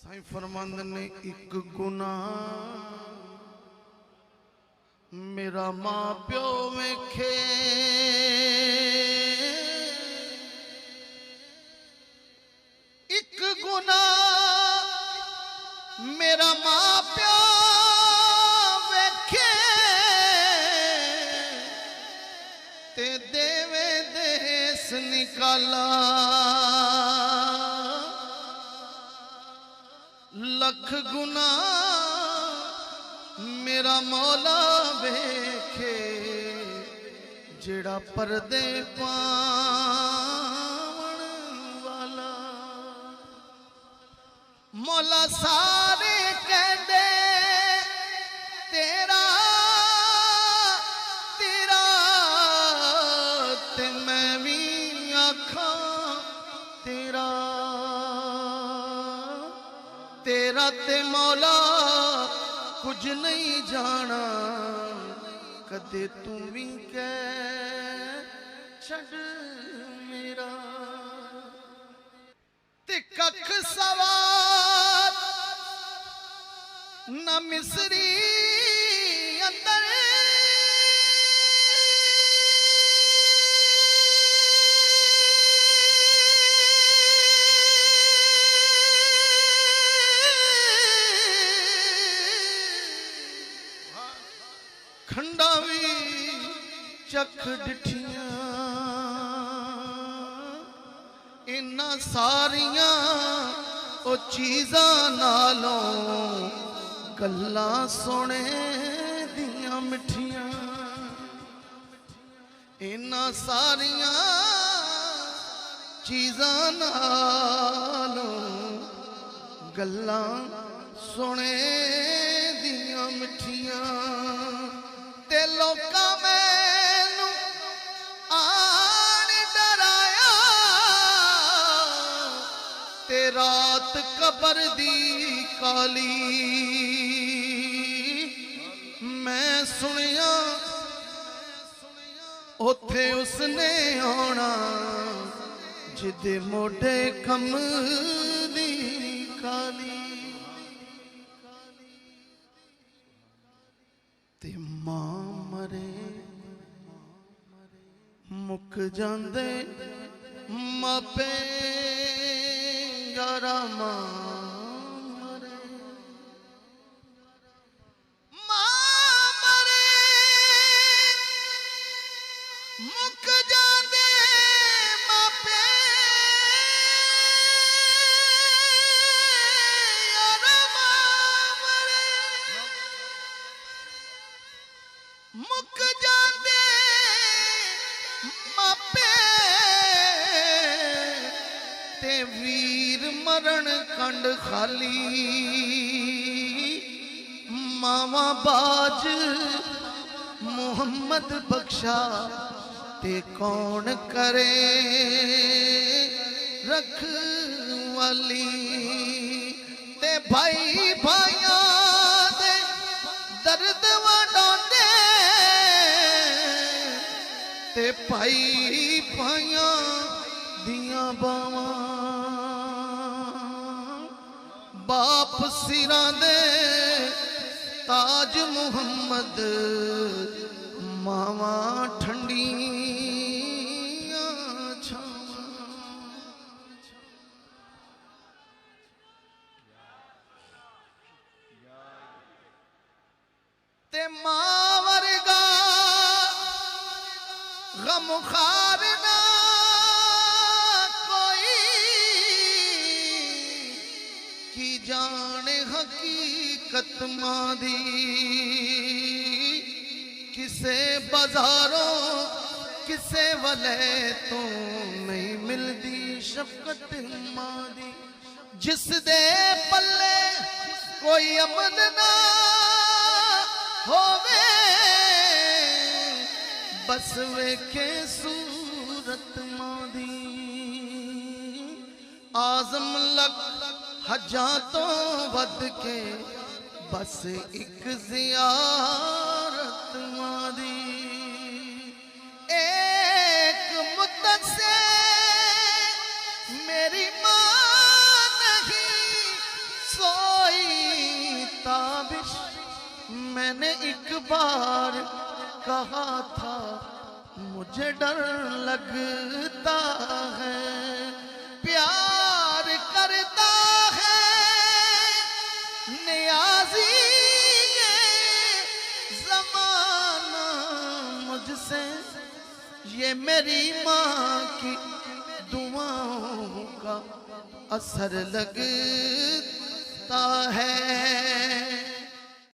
साईं फरमांद ने एक गुनाह मेरा मां प्यो वेखे एक गुनाह मेरा मां प्यो वेखे ते देवे देश निकाला लख गुना मेरा मौला वेखे जेड़ा पर्दे पावन वाला मौला सारे कहते तेरा तेरा ते मैं भी आखा तेरा तेरा ते मौला कुछ नहीं जाना कदे तू भी कह छड़ मेरा ते कख सवार न मिसरी अंदर खंडावी चख डिठियां इन्ना सारियां ओ चीज़ां नालों गल्लां सोने दियां मिठियां इन्ना सारियां चीज़ां नालों गल्लां सोने दियां मिठियां ते लोका मैनू आन डराया ते रात कबर दी काली मैं सुनिया उथे उसने आना जिदे मोढे कम दी काली ते मां मरे मुक जांदे मापे यारा मां मरे मुक जांदे मापे यारा मां मरे मुक जांदे मापे ते वीर मरण कंड खाली मावा बाज मोहम्मद बख्शा ते कौन करे रखवाली ते भाई भाइयों दे दर्द वंडांदे ते भाई भाइयों दियां बावां बाप सिरां दे ताज मुहम्मद मावा ठंडियां छावां ते मां वर्गा गम खार ना कोई की जाने हकीकत मां दी किसे बाजारों किसे वले तो नहीं मिलती शफकत मां दी जिस दे पल्ले कोई अमन ना होवे बस वेखे सूरत मां दी आजम लक हजा तो वध के बस एक जियारत मां दी एक मुद्दत से मेरी मां नहीं सो मैंने एक बार कहा था मुझे डर लगता है, प्यार करता है नियाज़ी ये ज़माना मुझसे, ये मेरी माँ की दुआओं का असर लगता है।